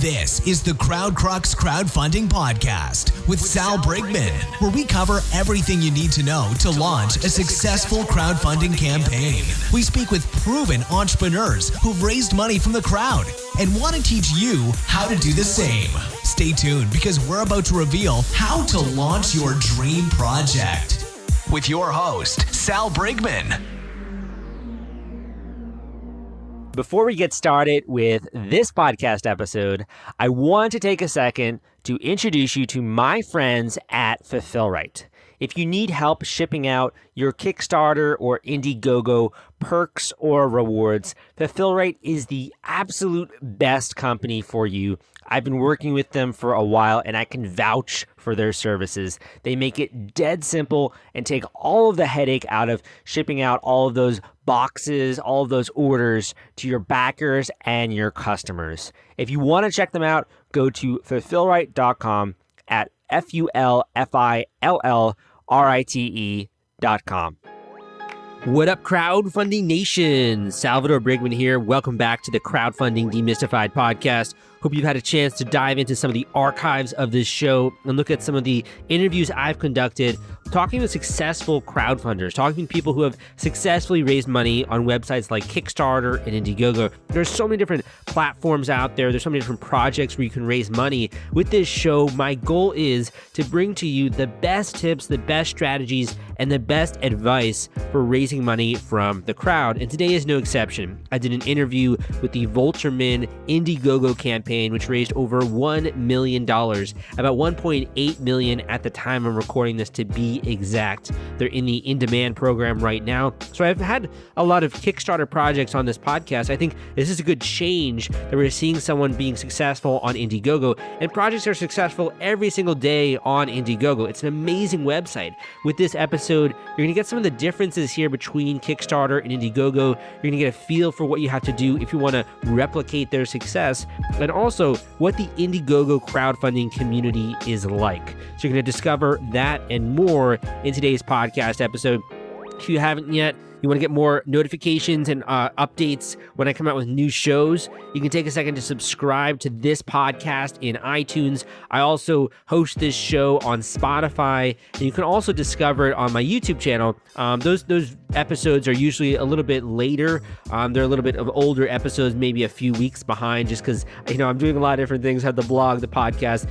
This is the Crowdcrux Crowdfunding Podcast with Sal Briggman, where we cover everything you need to know to launch a successful crowdfunding campaign. We speak with proven entrepreneurs who've raised money from the crowd and want to teach you how to do the same. Stay tuned because we're about to reveal how to launch your dream project with your host, Sal Briggman. Before we get started with this podcast episode, I want to take a second to introduce you to my friends at Fulfillrite. If you need help shipping out your Kickstarter or Indiegogo perks or rewards, Fulfillrite is the absolute best company for you. I've been working with them for a while and I can vouch for their services. They make it dead simple and take all of the headache out of shipping out all of those boxes, all of those orders to your backers and your customers. If you want to check them out, go to fulfillrite.com at FULFILLRITE.com. What up, Crowdfunding Nation? Salvador Briggman here. Welcome back to the Crowdfunding Demystified podcast. Hope you've had a chance to dive into some of the archives of this show and look at some of the interviews I've conducted, talking with successful crowdfunders, talking to people who have successfully raised money on websites like Kickstarter and Indiegogo. There's so many different platforms out there. There's so many different projects where you can raise money. With this show, my goal is to bring to you the best tips, the best strategies, and the best advice for raising money from the crowd. And today is no exception. I did an interview with the Vultureman Indiegogo campaign, which raised over $1 million, about $1.8 million at the time I'm recording this to be exact. They're in the in-demand program right now. So I've had a lot of Kickstarter projects on this podcast. I think this is a good change that we're seeing someone being successful on Indiegogo, and projects are successful every single day on Indiegogo. It's an amazing website. With this episode, you're going to get some of the differences here between Kickstarter and Indiegogo. You're going to get a feel for what you have to do if you want to replicate their success, and also what the Indiegogo crowdfunding community is like. So you're going to discover that and more in today's podcast episode. If you haven't yet, you want to get more notifications and updates when I come out with new shows, you can take a second to subscribe to this podcast in iTunes. I also host this show on Spotify, and you can also discover it on my YouTube channel. Those episodes are usually a little bit later. They're a little bit of older episodes, maybe a few weeks behind, just because I'm doing a lot of different things. I have the blog, the podcast.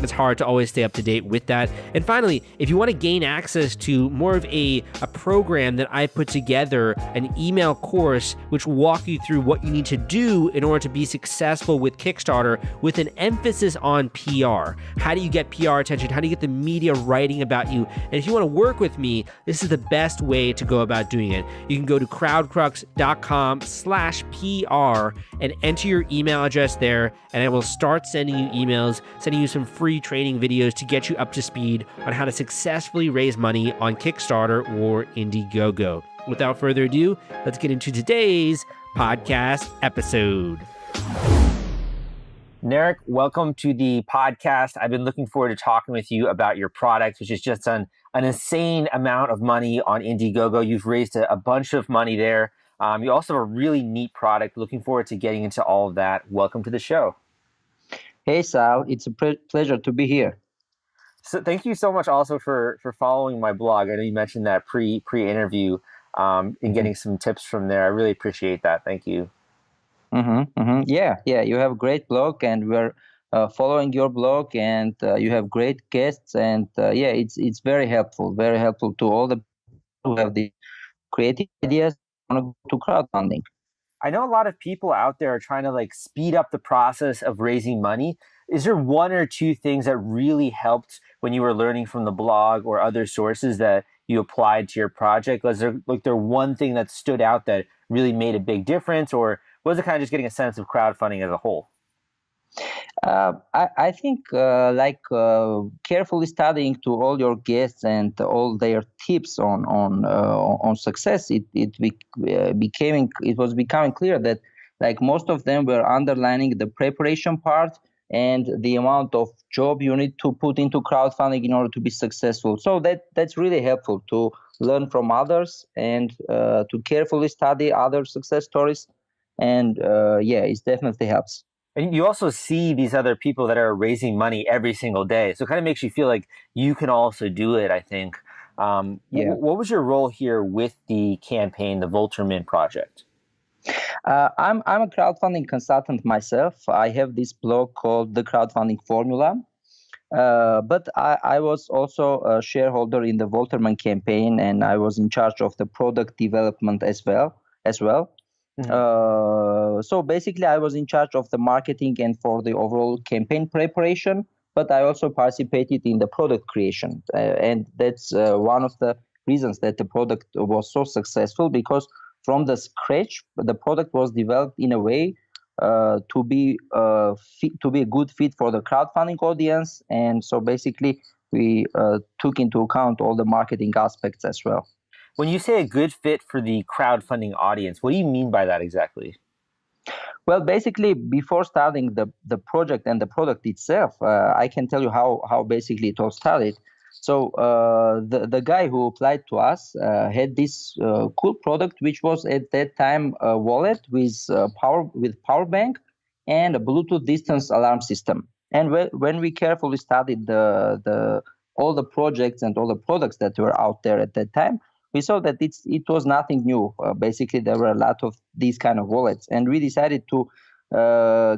It's hard to always stay up to date with that. And finally, if you want to gain access to more of a program that I put together, an email course which will walk you through what you need to do in order to be successful with Kickstarter, with an emphasis on PR. How do you get PR attention? How do you get the media writing about you? And if you want to work with me, this is the best way to go about doing it. You can go to crowdcrux.com/PR and enter your email address there, and I will start sending you emails, sending you some free training videos to get you up to speed on how to successfully raise money on Kickstarter or Indiegogo. Without further ado, let's get into today's podcast episode. Narek, welcome to the podcast. I've been looking forward to talking with you about your product, which is just an insane amount of money on Indiegogo. You've raised a bunch of money there. You also have a really neat product. Looking forward to getting into all of that. Welcome to the show. Hey, Sal. It's a pleasure to be here. So thank you so much also for following my blog. I know you mentioned that pre-interview and getting some tips from there. I really appreciate that. Thank you. Yeah. You have a great blog, and we're following your blog, and you have great guests, and it's very helpful to all the people who have the creative ideas want to go to crowdfunding. I know a lot of people out there are trying to speed up the process of raising money. Is there one or two things that really helped when you were learning from the blog or other sources that you applied to your project? Was there one thing that stood out that really made a big difference, or was it kind of just getting a sense of crowdfunding as a whole? I think carefully studying to all your guests and all their tips on success, it was becoming clear that most of them were underlining the preparation part and the amount of job you need to put into crowdfunding in order to be successful. So that's really helpful to learn from others and to carefully study other success stories. And it definitely helps. And you also see these other people that are raising money every single day. So it kind of makes you feel like you can also do it, I think. Yeah. What was your role here with the campaign, the Volterman project? I'm a crowdfunding consultant myself. I have this blog called The Crowdfunding Formula. But I was also a shareholder in the Volterman campaign, and I was in charge of the product development as well. Mhm. So basically, I was in charge of the marketing and for the overall campaign preparation. But I also participated in the product creation, and that's one of the reasons that the product was so successful, because from the scratch, the product was developed in a way to be a good fit for the crowdfunding audience, and so basically we took into account all the marketing aspects as well. When you say a good fit for the crowdfunding audience, what do you mean by that exactly? Well, basically, before starting the project and the product itself, I can tell you how basically it all started. So the guy who applied to us had this cool product, which was at that time a wallet with power bank and a Bluetooth distance alarm system. And when we carefully studied the all the projects and all the products that were out there at that time, we saw that it was nothing new. Basically, there were a lot of these kind of wallets, and we decided to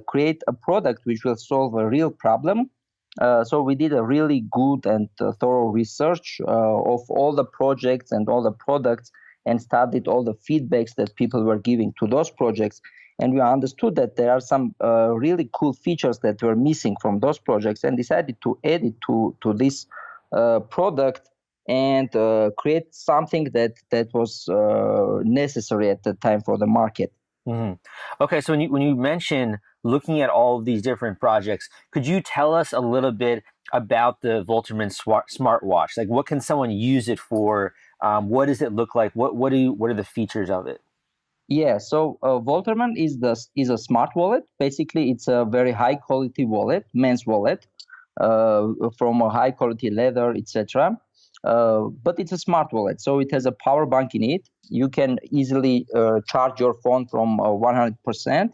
create a product which will solve a real problem. So we did a really good and thorough research of all the projects and all the products, and studied all the feedbacks that people were giving to those projects. And we understood that there are some really cool features that were missing from those projects, and decided to add it to this product, and create something that was necessary at the time for the market. Hmm. Okay, so when you mention looking at all of these different projects, could you tell us a little bit about the Volterman smartwatch? Like, what can someone use it for? What does it look like? What are the features of it? Yeah, so Volterman is a smart wallet. Basically, it's a very high quality wallet, men's wallet, from a high quality leather, etc. But it's a smart wallet, so it has a power bank in it. You can easily charge your phone from 100%.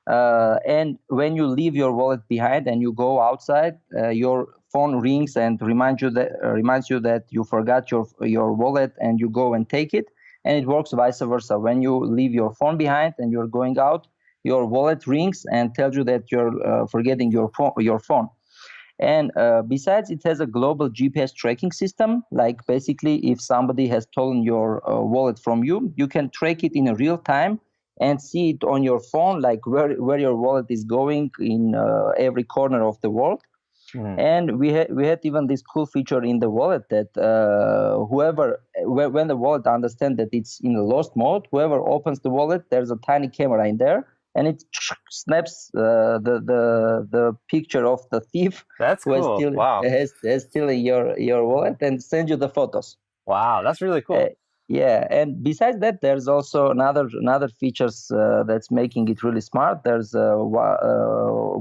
And when you leave your wallet behind and you go outside, your phone rings and reminds you that you forgot your wallet, and you go and take it. And it works vice versa. When you leave your phone behind and you're going out, your wallet rings and tells you that you're forgetting your phone. And besides, it has a global GPS tracking system. Like basically, if somebody has stolen your wallet from you, you can track it in a real time and see it on your phone, like where your wallet is going in every corner of the world. Mhm. And we had even this cool feature in the wallet that when the wallet understands that it's in a lost mode, whoever opens the wallet, there's a tiny camera in there, and it snaps the picture of the thief That's who has cool. Wow. stolen your wallet, and send you the photos. Wow, that's really Uh, cool. yeah, and besides that, there's also another features that's making it really smart. There's a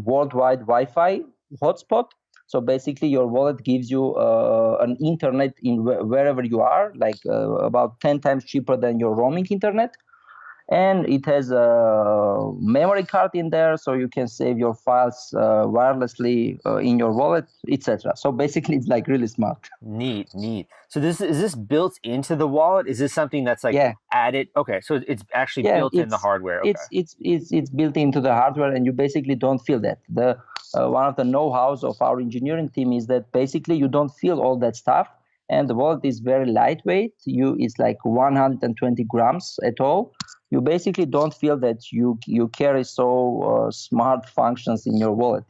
worldwide Wi-Fi hotspot. So basically, your wallet gives you an internet in wherever you are, like about 10 times cheaper than your roaming internet. And it has a memory card in there, so you can save your files wirelessly in your wallet, etc. So basically, it's like really smart. Neat, neat. So this is this built into the wallet? Is this something that's like Yeah. added? Okay, so it's actually Yeah, built in the hardware. Okay. it's built into the hardware, and you basically don't feel that. The One of the know-hows of our engineering team is that basically you don't feel all that stuff, and the wallet is very lightweight. It's like 120 grams at all. You basically don't feel that you carry so smart functions in your wallet.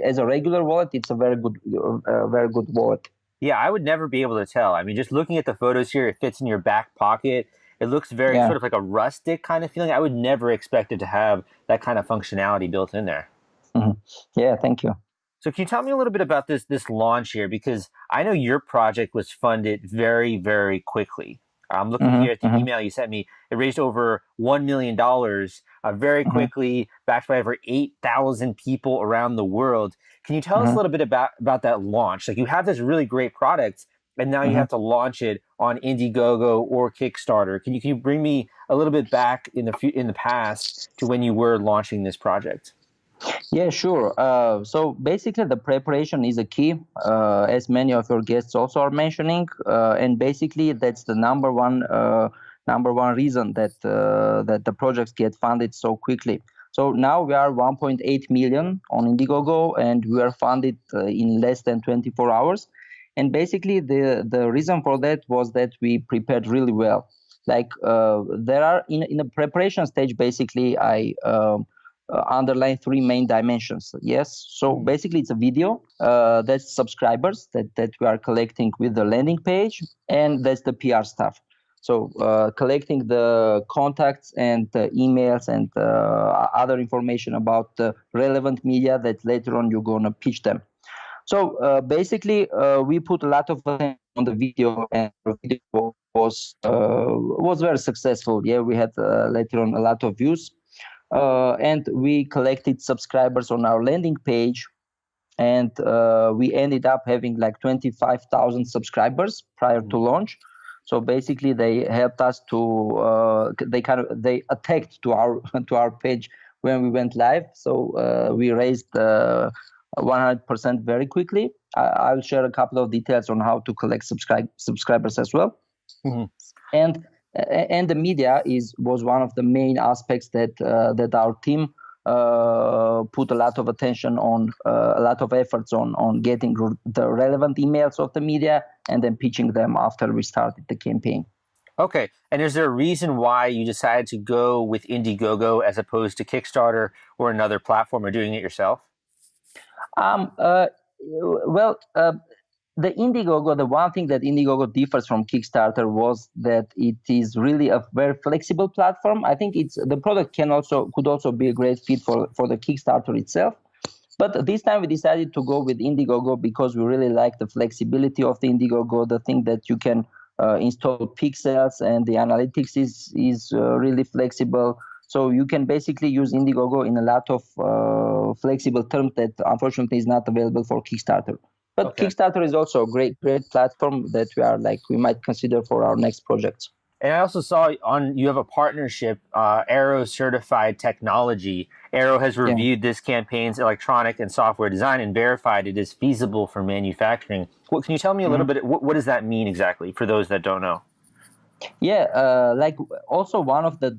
As a regular wallet, it's a very good wallet. Yeah, I would never be able to tell. I mean, just looking at the photos here, it fits in your back pocket. It looks very Yeah. sort of like a rustic kind of feeling. I would never expect it to have that kind of functionality built in there. Mhm. Yeah, thank you. So can you tell me a little bit about this launch here? Because I know your project was funded very, very quickly. I'm looking Hmm. here at the Hmm. email you sent me. It raised over $1 million very Hmm. quickly, backed by over 8,000 people around the world. Can you tell us a Hmm. little bit about that launch? Like, you have this really great product, and now you Hmm. have to launch it on Indiegogo or Kickstarter. Can you bring me a little bit back in the past to when you were launching this project? Yeah, sure. So basically, the preparation is a key, as many of your guests also are mentioning, and basically that's the number one reason that the projects get funded so quickly. So now we are 1.8 million on Indiegogo, and we are funded in less than 24 hours. And basically, the reason for that was that we prepared really well. Like there are in a preparation stage, basically, I underline three main dimensions. Yes, so basically it's a video, that's subscribers that we are collecting with the landing page, and that's the PR stuff. So collecting the contacts and emails and other information about the relevant media that later on you're gonna pitch them. So basically, we put a lot of attention on the video, and the video was very successful. Yeah, we had later on a lot of views, and we collected subscribers on our landing page, and we ended up having like 25,000 subscribers prior to launch. So basically, they helped us to they attacked to our to our page when we went live. So we raised 100% very quickly. I'll share a couple of details on how to collect subscribers as well. Mm-hmm. And the media was one of the main aspects that our team put a lot of attention on, a lot of efforts on getting the relevant emails of the media and then pitching them after we started the campaign. Okay. And is there a reason why you decided to go with Indiegogo as opposed to Kickstarter or another platform, or doing it yourself? Well, the Indiegogo, the one thing that Indiegogo differs from Kickstarter was that it is really a very flexible platform. I think the product could also be a great fit for the Kickstarter itself. But this time we decided to go with Indiegogo because we really like the flexibility of the Indiegogo, the thing that you can install pixels, and the analytics is really flexible. So you can basically use Indiegogo in a lot of flexible terms that unfortunately is not available for Kickstarter. But Okay. Kickstarter is also a great platform that we might consider for our next projects. And I also saw you have a partnership, Arrow Certified Technology. Arrow has reviewed this campaign's electronic and software design and verified it is feasible for manufacturing. Can you tell me a little bit, what does that mean exactly for those that don't know? Yeah, like also one of the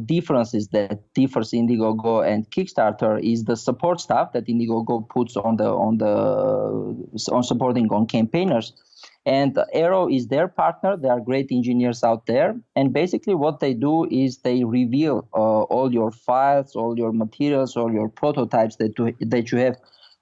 differences that differs Indiegogo and Kickstarter is the support staff that Indiegogo puts on supporting on campaigners, and Arrow is their partner. They are great engineers out there, and basically what they do is they reveal all your files, all your materials, all your prototypes that you have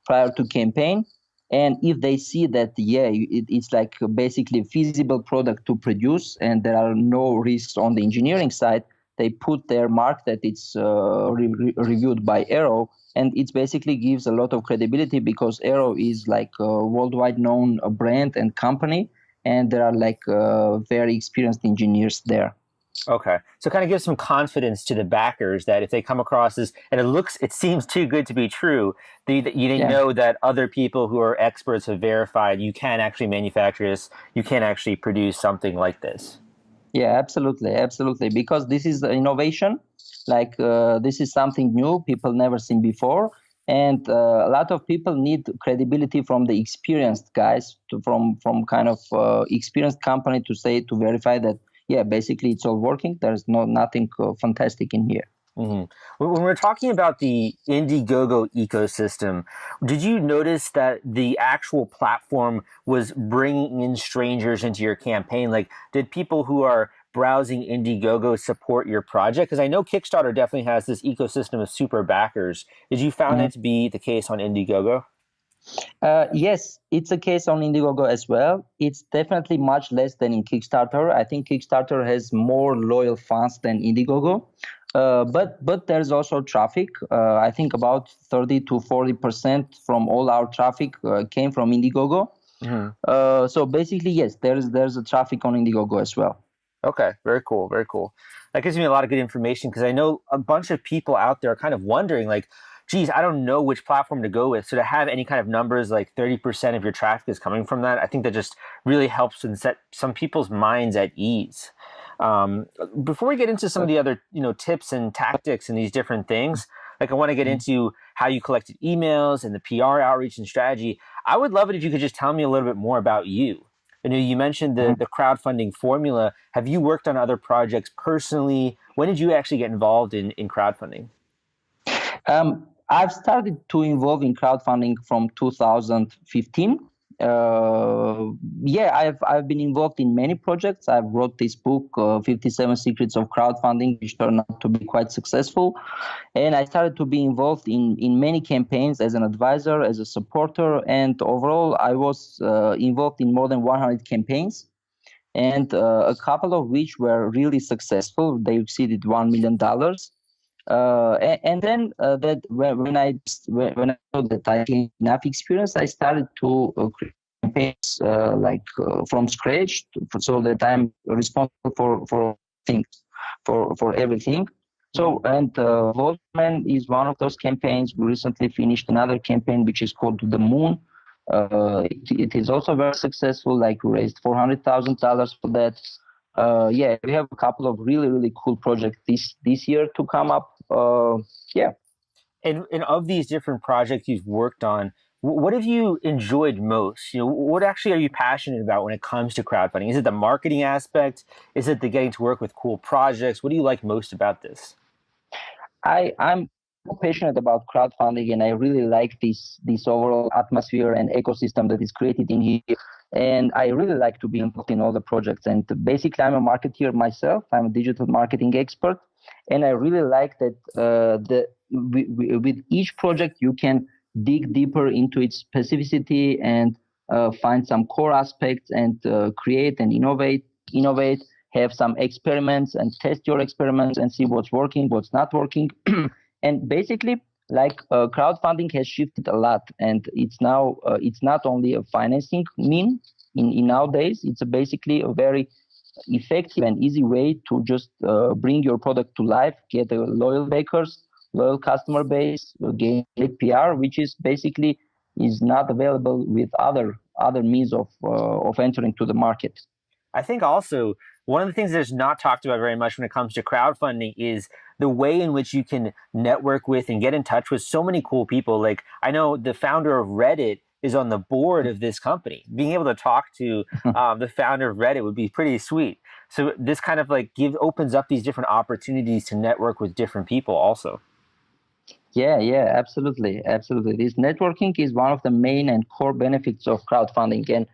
prior to campaign. And if they see that, it's like basically a feasible product to produce and there are no risks on the engineering side, they put their mark that it's reviewed by Arrow. And it basically gives a lot of credibility because Arrow is like a worldwide known brand and company. And there are like very experienced engineers there. Okay. So kind of give some confidence to the backers that if they come across this and it seems too good to be true, they know that other people who are experts have verified you can actually manufacture this, you can actually produce something like this. Yeah, absolutely. Because this is the innovation. Like this is something new, people never seen before. And a lot of people need credibility from the experienced guys, from kind of experienced company to verify that, yeah, basically it's all working. There's nothing fantastic in here. Mm-hmm. When we're talking about the Indiegogo ecosystem, did you notice that the actual platform was bringing in strangers into your campaign? Like, did people who are browsing Indiegogo support your project? Because I know Kickstarter definitely has this ecosystem of super backers. Did you found that to be the case on Indiegogo? Yes, it's a case on Indiegogo as well. It's definitely much less than in Kickstarter. I think Kickstarter has more loyal fans than Indiegogo. But there's also traffic. I think about 30 to 40% from all our traffic came from Indiegogo. Mm-hmm. So basically, yes, there's a traffic on Indiegogo as well. Okay, very cool. That gives me a lot of good information because I know a bunch of people out there are kind of wondering, like, geez, I don't know which platform to go with. So to have any kind of numbers like 30% of your traffic is coming from that, I think that just really helps and set some people's minds at ease. Before we get into some of the other, tips and tactics and these different things, Like I want to get into how you collected emails and the PR outreach and strategy. I would love it if you could just tell me a little bit more about you. You mentioned the crowdfunding formula. Have you worked on other projects personally? When did you actually get involved in crowdfunding? I've started to involve in crowdfunding from 2015. I've been involved in many projects. I've wrote this book, 57 Secrets of Crowdfunding, which turned out to be quite successful. And I started to be involved in many campaigns as an advisor, as a supporter, and overall, I was involved in more than 100 campaigns, and a couple of which were really successful. They exceeded $1 million. And then that when I saw that I gained enough experience, I started to create campaigns from scratch, so that I'm responsible for things, for everything. So, and Voltman is one of those campaigns. We recently finished another campaign which is called The Moon. It is also very successful. Like we raised $400,000 for that. We have a couple of really cool projects this year to come up. And of these different projects you've worked on, what have you enjoyed most? What actually are you passionate about when it comes to crowdfunding? Is it the marketing aspect? Is it the getting to work with cool projects? What do you like most about this? I'm passionate about crowdfunding, and I really like this overall atmosphere and ecosystem that is created in here. And I really like to be involved in all the projects. And basically, I'm a marketeer myself. I'm a digital marketing expert, and I really like that with each project you can dig deeper into its specificity and find some core aspects and create and innovate. Have some experiments and test your experiments and see what's working, what's not working. And basically, crowdfunding has shifted a lot, and it's now it's not only a financing mean in nowadays. It's basically a very effective and easy way to just bring your product to life, get loyal backers, loyal customer base, gain PR, which is basically is not available with other means of entering to the market. I think also one of the things that's not talked about very much when it comes to crowdfunding is the way in which you can network with and get in touch with so many cool people. Like I know the founder of Reddit is on the board of this company. Being able to talk to the founder of Reddit would be pretty sweet. So this kind of opens up these different opportunities to network with different people also. Yeah, absolutely. This networking is one of the main and core benefits of crowdfunding. And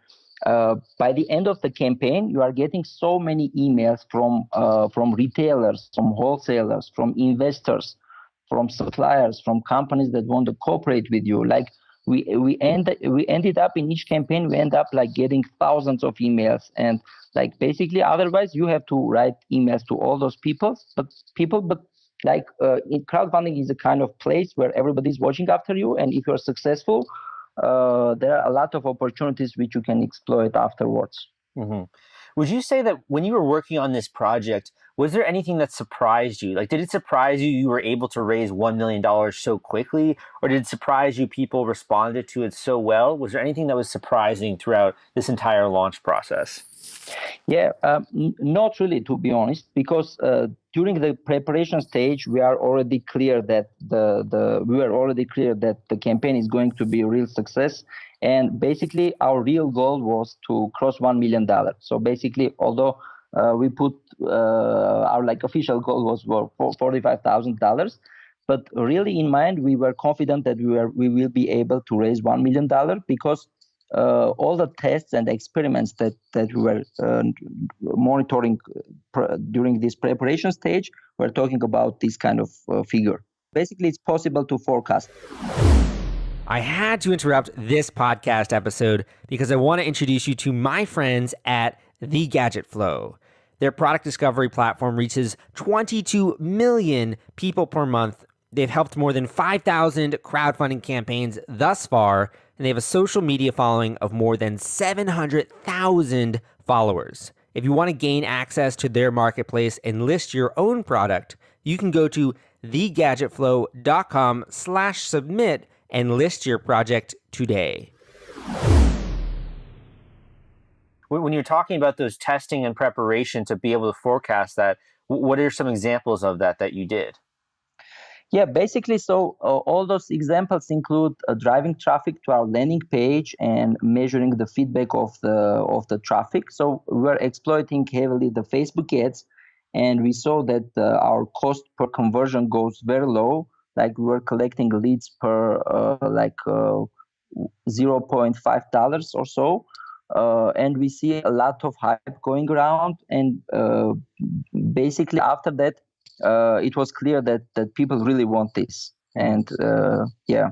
by the end of the campaign, you are getting so many emails from retailers, from wholesalers, from investors, from suppliers, from companies that want to cooperate with you. Like we ended up in each campaign, we end up getting thousands of emails, and basically otherwise you have to write emails to all those people, but in crowdfunding is a kind of place where everybody's watching after you, and if you're successful, there are a lot of opportunities which you can exploit afterwards. Mm-hmm. Would you say that when you were working on this project, was there anything that surprised you? Did it surprise you were able to raise $1 million so quickly, or did it surprise you people responded to it so well? Was there anything that was surprising throughout this entire launch process? Yeah, not really, to be honest, because during the preparation stage, we are already clear that the campaign is going to be a real success, and basically our real goal was to cross $1 million. So basically, although we put our official goal was for $45,000, but really in mind we were confident that we will be able to raise $1 million because all the tests and experiments that we were monitoring during this preparation stage, we're talking about this kind of figure. Basically, it's possible to forecast. I had to interrupt this podcast episode because I want to introduce you to my friends at The Gadget Flow. Their product discovery platform reaches 22 million people per month. They've helped more than 5,000 crowdfunding campaigns thus far, and they have a social media following of more than 700,000 followers. If you want to gain access to their marketplace and list your own product, you can go to thegadgetflow.com/submit and list your project today. When you're talking about those testing and preparation to be able to forecast that, what are some examples of that you did? Yeah, basically, so all those examples include driving traffic to our landing page and measuring the feedback of the traffic. So we're exploiting heavily the Facebook ads, and we saw that our cost per conversion goes very low. Like we're collecting leads per $0.5 or so. And we see a lot of hype going around, and basically after that it was clear that people really want this. And yeah.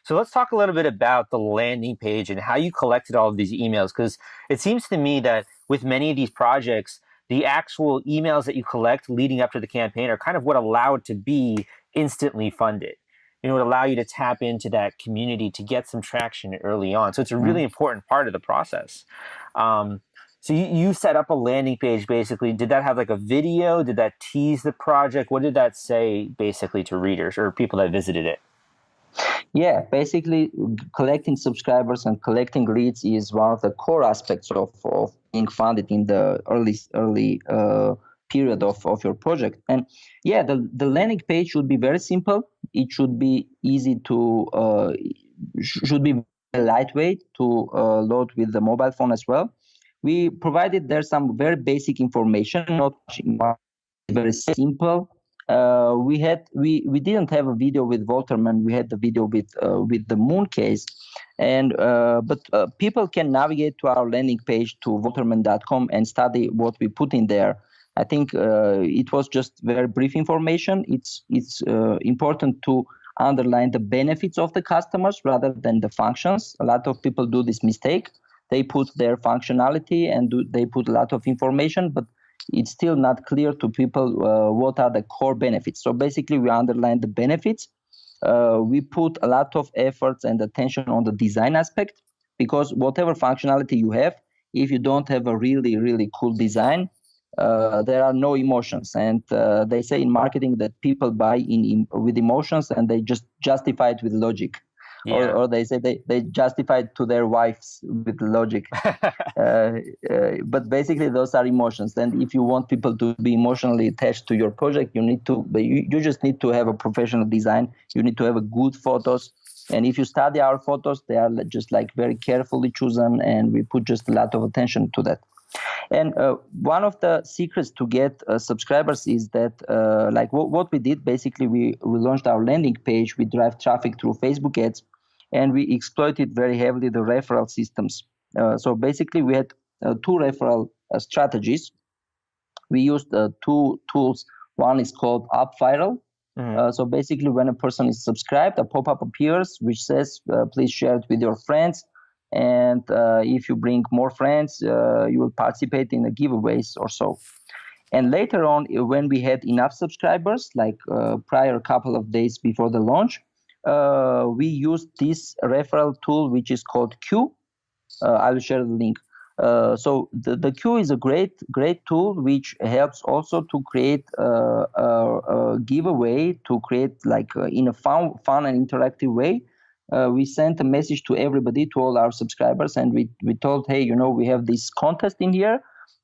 So let's talk a little bit about the landing page and how you collected all of these emails, because it seems to me that with many of these projects, the actual emails that you collect leading up to the campaign are kind of what allow it to be instantly funded. It would allow you to tap into that community to get some traction early on. So it's a really important part of the process. So you set up a landing page basically. Did that have like a video? Did that tease the project? What did that say basically to readers or people that visited it? Yeah, basically collecting subscribers and collecting leads is one of the core aspects of being funded in the early period of your project. And yeah, the landing page should be very simple. It should be easy to should be lightweight to load with the mobile phone as well. We provided there some very basic information, not very simple. We didn't have a video with Volterman. We had the video with the moon case, and but people can navigate to our landing page to volterman.com and study what we put in there. I think it was just very brief information. It's important to underline the benefits of the customers rather than the functions. A lot of people do this mistake. They put their functionality and they put a lot of information, but it's still not clear to people what are the core benefits. So basically, we underline the benefits. We put a lot of efforts and attention on the design aspect, because whatever functionality you have, if you don't have a really, really cool design, there are no emotions. And they say in marketing that people buy with emotions, and they just justify it with logic. Yeah. Or they say they justify it to their wives with logic. But basically, those are emotions. And if you want people to be emotionally attached to your project, you just need to have a professional design. You need to have a good photos. And if you study our photos, they are just like very carefully chosen, and we put just a lot of attention to that. And one of the secrets to get subscribers is that, like what we did, basically, we launched our landing page. We drive traffic through Facebook ads, and we exploited very heavily the referral systems. So basically, we had two referral strategies. We used two tools. One is called UpViral. So basically, when a person is subscribed, a pop-up appears which says, please share it with your friends. And if you bring more friends, you will participate in the giveaways or so. And later on, when we had enough subscribers, like prior couple of days before the launch, we used this referral tool, which is called Q. I will share the link. So the Q is a great tool, which helps also to create a giveaway, to create like in a fun and interactive way. We sent a message to everybody, to all our subscribers, and we told, hey, we have this contest in here,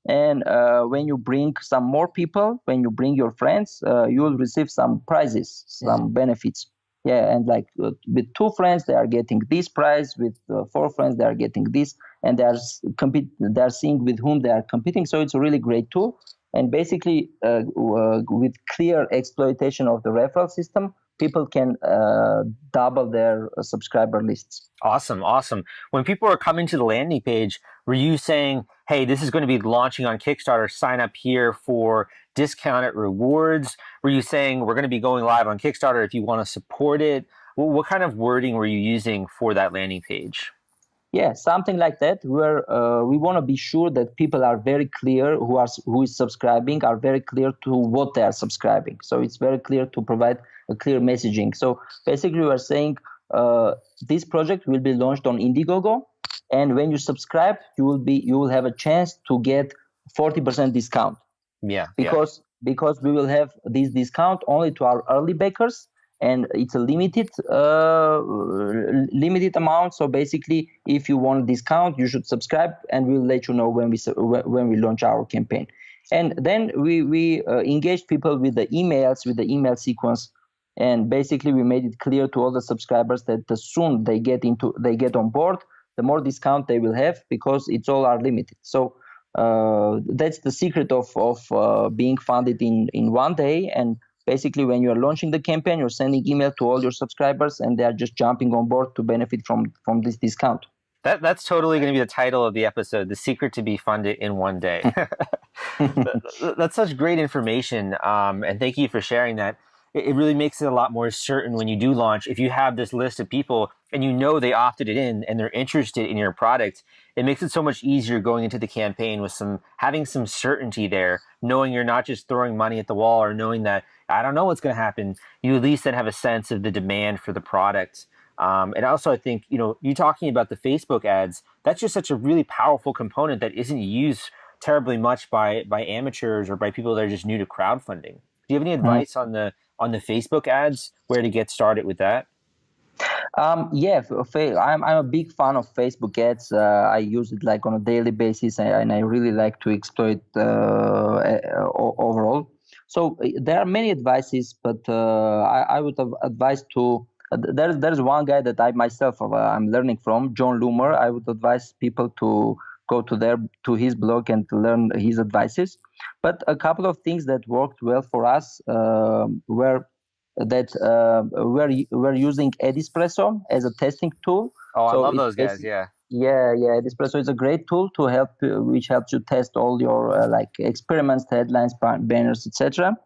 and when you bring some more people, when you bring your friends, you will receive some prizes, some benefits. Yeah, and like with 2 friends, they are getting this prize. With 4 friends, they are getting this, and they are seeing with whom they are competing. So it's a really great tool. And basically, with clear exploitation of the referral system, people can double their subscriber lists. Awesome. When people are coming to the landing page, were you saying, hey, this is going to be launching on Kickstarter, sign up here for discounted rewards? Were you saying we're going to be going live on Kickstarter if you want to support it? What kind of wording were you using for that landing page? Yeah, something like that, where we want to be sure that people are very clear, who is subscribing, are very clear to what they are subscribing. So it's very clear to provide a clear messaging. So basically, we are saying this project will be launched on Indiegogo, and when you subscribe, you will have a chance to get 40% discount. Yeah. Because we will have this discount only to our early backers. And it's a limited amount. So basically, if you want a discount, you should subscribe, and we'll let you know when we launch our campaign. And then we engage people with the emails, with the email sequence. And basically, we made it clear to all the subscribers that the soon they get on board, the more discount they will have, because it's all are limited. So that's the secret of being funded in one day. And basically, when you are launching the campaign, you're sending email to all your subscribers, and they are just jumping on board to benefit from this discount. That's totally going to be the title of the episode: "The Secret to be Funded in One Day." That's such great information, and thank you for sharing that. It really makes it a lot more certain when you do launch. If you have this list of people and you know they opted it in and they're interested in your product, it makes it so much easier going into the campaign with having some certainty there, knowing you're not just throwing money at the wall or knowing that I don't know what's going to happen. You at least then have a sense of the demand for the product. And also, I think, you talking about the Facebook ads, that's just such a really powerful component that isn't used terribly much by amateurs or by people that are just new to crowdfunding. Do you have any advice on the Facebook ads, where to get started with that? Yeah, I'm a big fan of Facebook ads. I use it like on a daily basis, and I really like to exploit overall. So there are many advices, but I would have advised to. There's one guy that I myself I'm learning from, John Loomer. I would advise people to go to his blog and to learn his advices. But a couple of things that worked well for us were that we're using Edespresso as a testing tool. Oh, I love those guys. Yeah. Yeah. Edespresso is a great tool to help, which helps you test all your like experiments, headlines, banners, etc.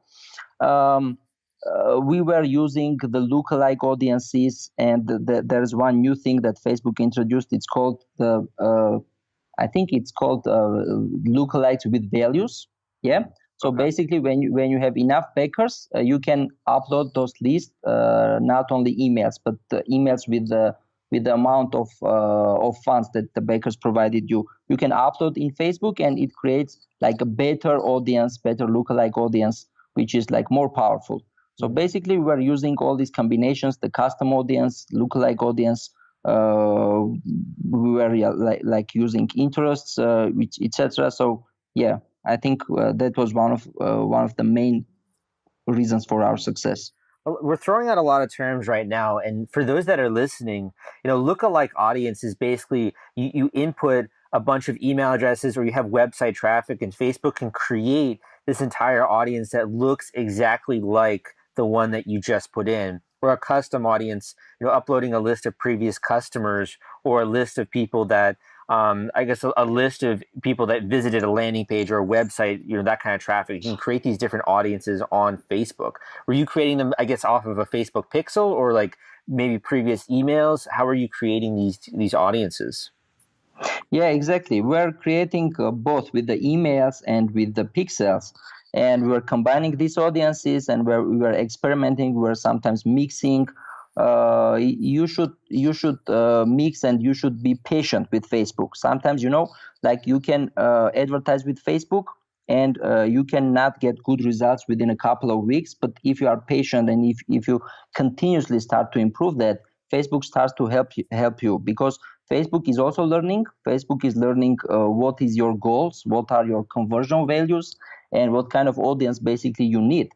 We were using the lookalike audiences, and there's one new thing that Facebook introduced. It's called I think it's called lookalikes with values. Yeah. So basically, when you have enough backers, you can upload those lists, not only emails, but emails with the amount of funds that the backers provided you. You can upload in Facebook, and it creates like a better audience, better lookalike audience, which is like more powerful. So basically, we're using all these combinations: the custom audience, lookalike audience. We were like using interests, which etc. So yeah. I think that was one of the main reasons for our success. We're throwing out a lot of terms right now, and for those that are listening, lookalike audience is basically you input a bunch of email addresses or you have website traffic, and Facebook can create this entire audience that looks exactly like the one that you just put in. Or a custom audience, uploading a list of previous customers or a list of people that I guess a list of people that visited a landing page or a website, that kind of traffic. You can create these different audiences on Facebook. Were you creating them, I guess, off of a Facebook pixel or like maybe previous emails? How are you creating these audiences? Yeah, exactly. We're creating both with the emails and with the pixels. And we're combining these audiences, and we were experimenting. We're sometimes mixing. You should mix, and you should be patient with Facebook. Sometimes like you can advertise with Facebook, and you cannot get good results within a couple of weeks. But if you are patient, and if you continuously start to improve that, Facebook starts to help you because Facebook is also learning. Facebook is learning what is your goals, what are your conversion values, and what kind of audience basically you need.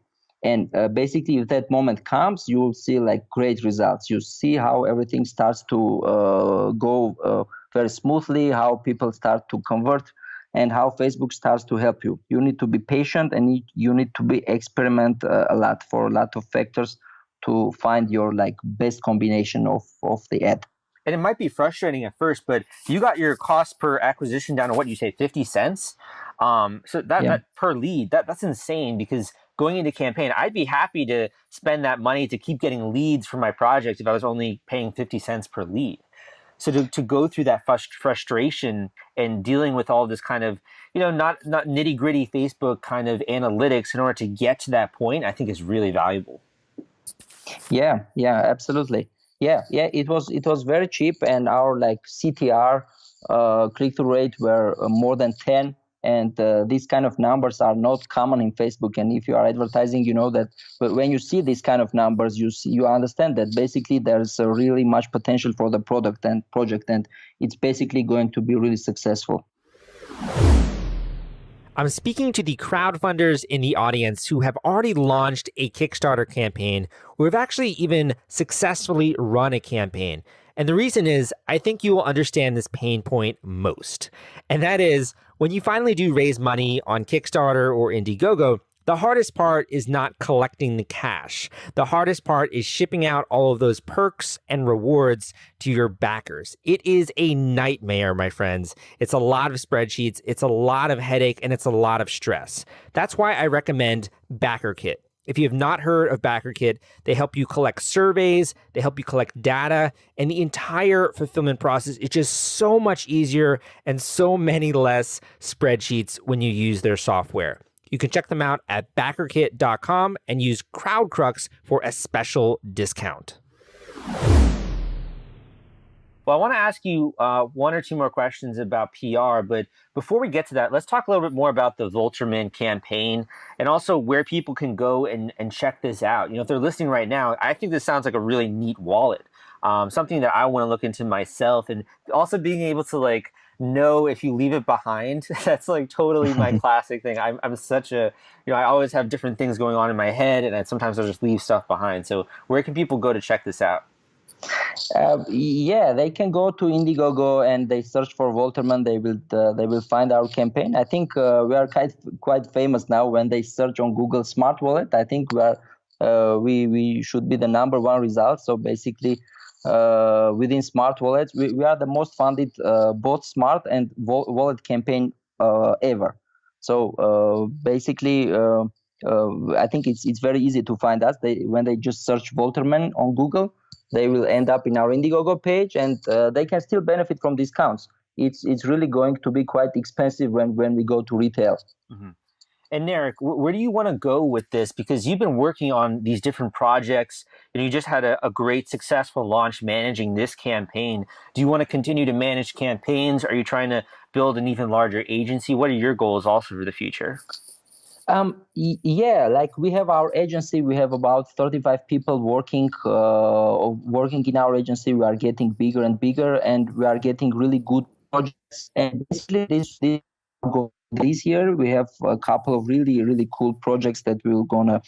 And basically, if that moment comes, you will see like great results. You see how everything starts to go very smoothly, how people start to convert, and how Facebook starts to help you. You need to be patient, and you need to experiment a lot for a lot of factors to find your like best combination of the ad. And it might be frustrating at first, but you got your cost per acquisition down to what you say, 50 cents. So that per lead, that's insane, because going into campaign, I'd be happy to spend that money to keep getting leads for my project if I was only paying 50 cents per lead. So to go through that frustration and dealing with all this kind of, not nitty gritty Facebook kind of analytics in order to get to that point, I think is really valuable. Yeah, absolutely. Yeah, it was very cheap, and our like CTR click-through rate were more than 10, and these kind of numbers are not common in Facebook. And if you are advertising, that when you see these kind of numbers, you understand that basically there's really much potential for the product and project, and it's basically going to be really successful. I'm speaking to the crowdfunders in the audience who have already launched a Kickstarter campaign, or have actually even successfully run a campaign. And the reason is, I think you will understand this pain point most. And that is, when you finally do raise money on Kickstarter or Indiegogo, the hardest part is not collecting the cash. The hardest part is shipping out all of those perks and rewards to your backers. It is a nightmare, my friends. It's a lot of spreadsheets, it's a lot of headache, and it's a lot of stress. That's why I recommend BackerKit. If you have not heard of BackerKit, they help you collect surveys, they help you collect data, and the entire fulfillment process is just so much easier and so many less spreadsheets when you use their software. You can check them out at backerkit.com and use CrowdCrux for a special discount. Well, I want to ask you one or two more questions about PR, but before we get to that, let's talk a little bit more about the Volterman campaign and also where people can go and check this out. You know, if they're listening right now, I think this sounds like a really neat wallet, something that I want to look into myself, and also being able to like know if you leave it behind. That's like totally my classic thing. I'm such a, I always have different things going on in my head, and sometimes I'll just leave stuff behind. So where can people go to check this out? Yeah, they can go to Indiegogo and they search for Volterman. They will find our campaign. I think we are quite famous now. When they search on Google Smart Wallet, I think we should be the number one result. So basically, within smart wallets, we are the most funded both smart and wallet campaign ever. So basically, I think it's very easy to find us. When they just search Volterman on Google, they will end up in our Indiegogo page, and they can still benefit from discounts. It's really going to be quite expensive when we go to retail. Mm-hmm. And Narek, where do you want to go with this? Because you've been working on these different projects, and you just had a great successful launch managing this campaign. Do you want to continue to manage campaigns? Are you trying to build an even larger agency? What are your goals also for the future? Yeah, like we have our agency. We have about 35 people working in our agency. We are getting bigger and bigger, and we are getting really good projects. And basically, this year we have a couple of really cool projects that we're gonna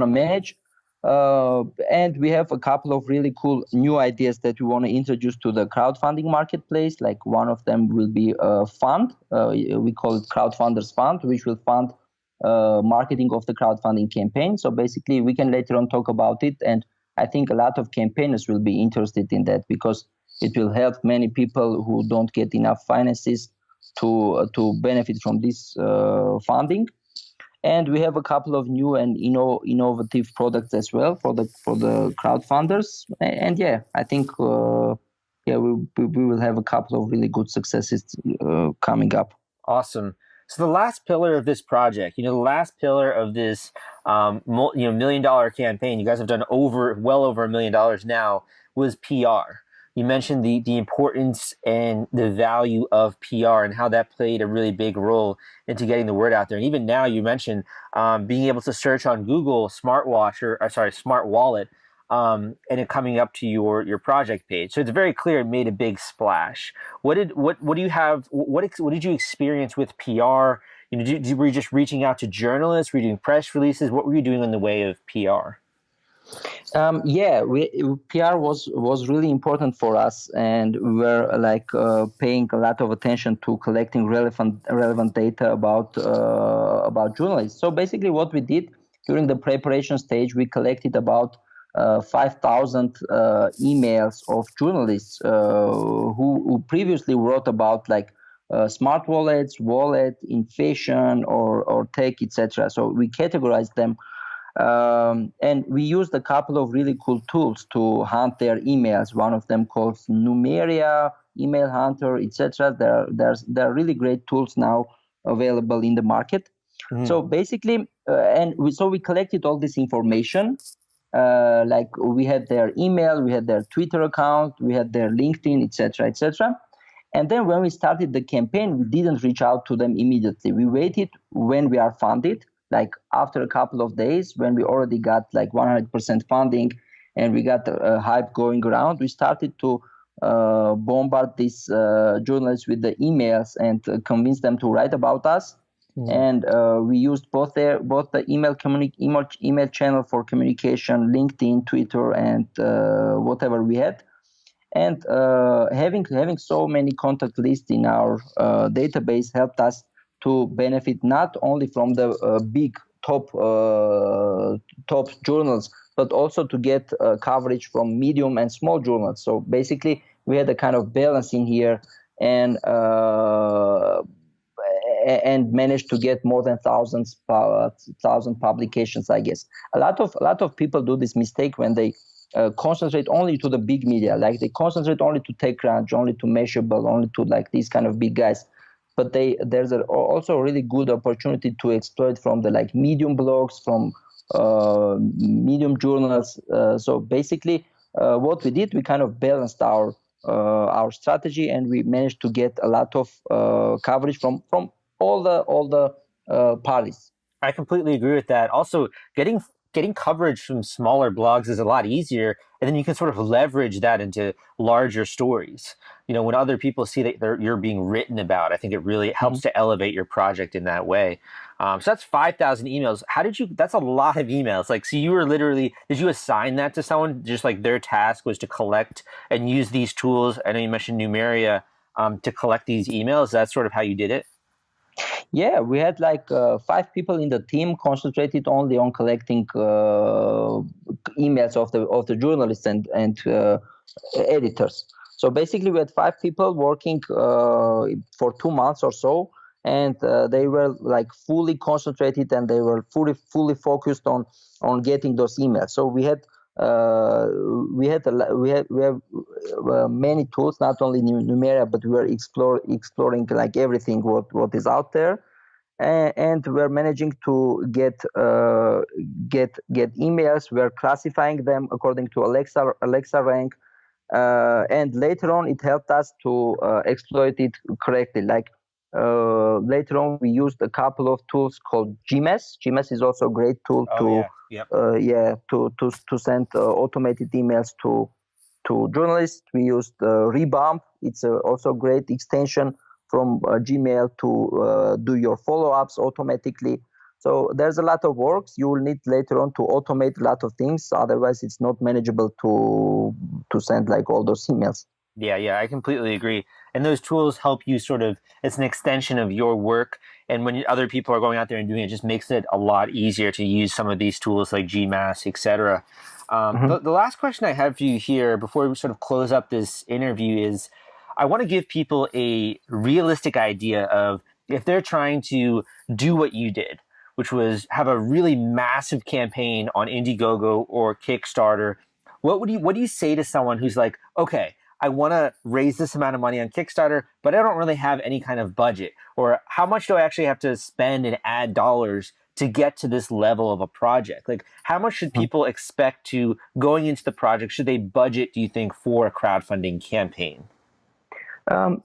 manage. And we have a couple of really cool new ideas that we want to introduce to the crowdfunding marketplace. Like one of them will be a fund. We call it Crowdfunders Fund, which will fund marketing of the crowdfunding campaign. So basically, we can later on talk about it. And I think a lot of campaigners will be interested in that because it will help many people who don't get enough finances to benefit from this funding. And we have a couple of new and innovative products as well for the crowdfunders. And yeah, I think we will have a couple of really good successes coming up. Awesome. So the last pillar of this project, the last pillar of this $1 million campaign, you guys have done well over $1 million now, was PR. You mentioned the importance and the value of PR and how that played a really big role into getting the word out there. And even now, you mentioned being able to search on Google Smart Wallet, and it coming up to your project page. So it's very clear it made a big splash. What did you experience with PR? Were you just reaching out to journalists? Were you doing press releases? What were you doing in the way of PR? PR was really important for us, and we were paying a lot of attention to collecting relevant data about journalists. So basically, what we did during the preparation stage, we collected about 5,000 emails of journalists who previously wrote about smart wallets, wallet, inflation, or tech, etc. So we categorized them. And we used a couple of really cool tools to hunt their emails. One of them called Numeria, Email Hunter, etc. There are really great tools now available in the market. Mm-hmm. So basically, we collected all this information. We had their email, we had their Twitter account, we had their LinkedIn, etc., etc. And then when we started the campaign, we didn't reach out to them immediately. We waited when we are funded. After a couple of days, when we already got 100% funding and we got a hype going around, we started to bombard these journalists with the emails and convince them to write about us. And we used both the email channel for communication, LinkedIn, Twitter, and whatever we had. And having so many contact lists in our database helped us to benefit not only from the big top journals, but also to get coverage from medium and small journals. So basically, we had a kind of balance in here, and managed to get more than thousand publications. I guess a lot of people do this mistake when they concentrate only to the big media, like they concentrate only to TechCrunch, only to Mashable, only to like these kind of big guys. But there's also a really good opportunity to exploit from the like medium blogs, from medium journals. So basically, what we did, we kind of balanced our strategy, and we managed to get a lot of coverage from all the parties. I completely agree with that. Also, getting coverage from smaller blogs is a lot easier, and then you can sort of leverage that into larger stories. You know, when other people see that you're being written about, I think it really helps to elevate your project in that way. So that's 5,000 emails. That's a lot of emails. Like, so you were literally, did you assign that to someone? Just like their task was to collect and use these tools. I know you mentioned Numeria, to collect these emails. That's sort of how you did it? Yeah, we had like 5 people in the team concentrated only on collecting emails of the journalists and editors. So basically, we had 5 people working for 2 months or so, and they were like fully concentrated, and they were fully focused on getting those emails. So we have many tools, not only Numeria, but we were exploring like everything what is out there, and we're managing to get emails. We're classifying them according to Alexa rank, and later on it helped us to exploit it correctly. Like later on, we used a couple of tools called GMS. GMS is also a great tool to send automated emails to journalists. We used Rebump. It's also a great extension from Gmail to do your follow-ups automatically. So there's a lot of work. You will need later on to automate a lot of things. Otherwise, it's not manageable to send like all those emails. Yeah, I completely agree. And those tools help you it's an extension of your work. And when other people are going out there and doing it, just makes it a lot easier to use some of these tools like GMass, etc. The last question I have for you here before we sort of close up this interview is, I want to give people a realistic idea of if they're trying to do what you did, which was have a really massive campaign on Indiegogo or Kickstarter. What do you say to someone who's like, okay, I want to raise this amount of money on Kickstarter, but I don't really have any kind of budget? Or how much do I actually have to spend and add dollars to get to this level of a project? Like, how much should people expect to going into the project? Should they budget, do you think, for a crowdfunding campaign?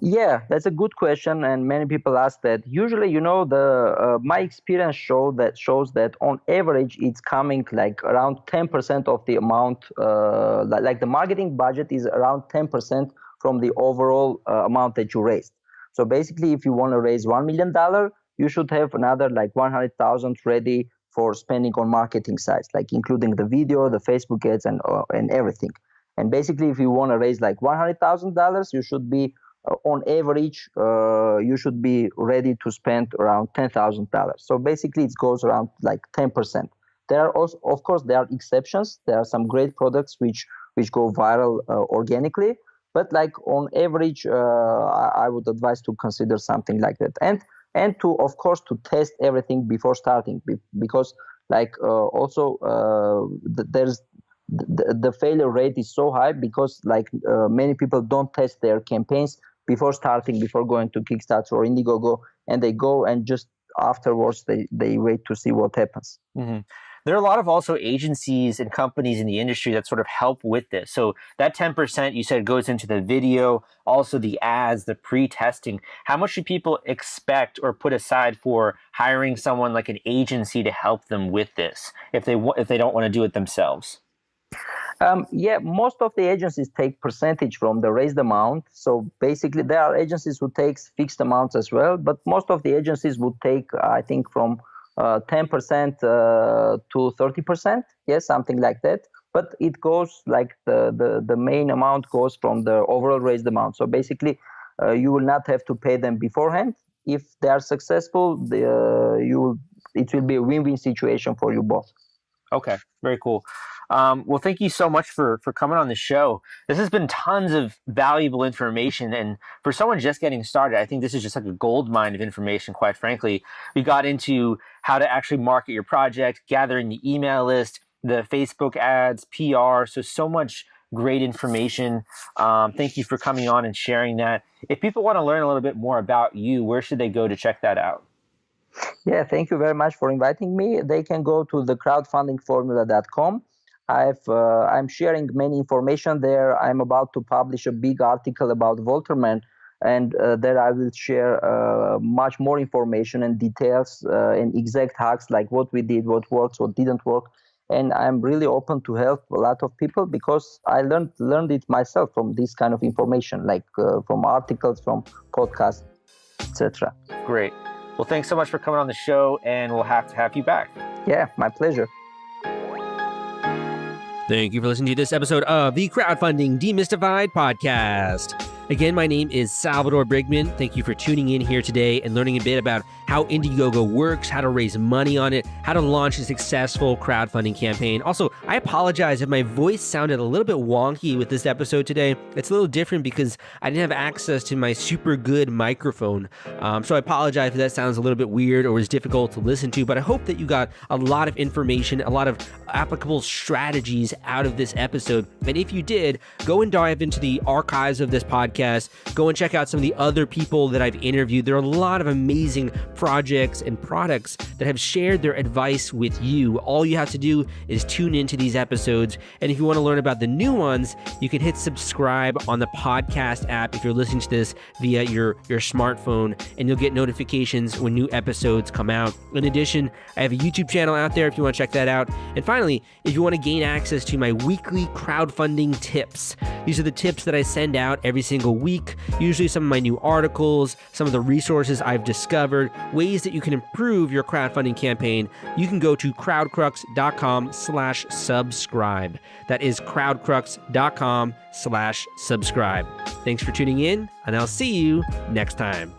Yeah, that's a good question, and many people ask that. Usually, my experience shows that on average it's coming like around 10% of the amount. Like the marketing budget is around 10% from the overall amount that you raised. So basically, if you want to raise $1 million, you should have another like 100,000 ready for spending on marketing sites, like including the video, the Facebook ads, and everything. And basically, if you want to raise like $100,000, you should be on average, you should be ready to spend around $10,000. So basically, it goes around like 10%. There are also, of course, there are exceptions. There are some great products which go viral organically, but like on average, I would advise to consider something like that, and to, of course, to test everything before starting, because like also there's the failure rate is so high because like many people don't test their campaigns before going to Kickstarter or Indiegogo, and they go and just afterwards they wait to see what happens. Mm-hmm. There are a lot of also agencies and companies in the industry that sort of help with this. So that 10% you said goes into the video, also the ads, the pre-testing. How much should people expect or put aside for hiring someone like an agency to help them with this if they don't want to do it themselves? Yeah, most of the agencies take percentage from the raised amount. So basically, there are agencies who takes fixed amounts as well, but most of the agencies would take, I think, from 10% to 30%. Yes, something like that. But it goes like the main amount goes from the overall raised amount. So basically, you will not have to pay them beforehand. If they are successful, it will be a win-win situation for you both. Okay, very cool. Well, thank you so much for coming on the show. This has been tons of valuable information, and for someone just getting started, I think this is just like a gold mine of information. Quite frankly, we got into how to actually market your project, gathering the email list, the Facebook ads, PR. So much great information. Thank you for coming on and sharing that. If people want to learn a little bit more about you, where should they go to check that out? Yeah, thank you very much for inviting me. They can go to the crowdfundingformula.com. I'm sharing many information there. I'm about to publish a big article about Volterman, and there I will share much more information and details and exact hacks like what we did, what works, what didn't work. And I'm really open to help a lot of people because I learned it myself from this kind of information, like from articles, from podcasts, etc. Great. Well, thanks so much for coming on the show, and we'll have to have you back. Yeah, my pleasure. Thank you for listening to this episode of the Crowdfunding Demystified podcast. Again, my name is Salvador Briggman. Thank you for tuning in here today and learning a bit about how Indiegogo works, how to raise money on it, how to launch a successful crowdfunding campaign. Also, I apologize if my voice sounded a little bit wonky with this episode today. It's a little different because I didn't have access to my super good microphone. So I apologize if that sounds a little bit weird or was difficult to listen to, but I hope that you got a lot of information, a lot of applicable strategies out of this episode. And if you did, go and dive into the archives of this podcast. Go and check out some of the other people that I've interviewed. There are a lot of amazing projects and products that have shared their advice with you. All you have to do is tune into these episodes. And if you want to learn about the new ones, you can hit subscribe on the podcast app if you're listening to this via your smartphone, and you'll get notifications when new episodes come out. In addition, I have a YouTube channel out there if you want to check that out. And finally, if you want to gain access to my weekly crowdfunding tips, these are the tips that I send out every single week, usually some of my new articles, some of the resources I've discovered, ways that you can improve your crowdfunding campaign. You can go to crowdcrux.com/subscribe. That is crowdcrux.com/subscribe. Thanks for tuning in, and I'll see you next time.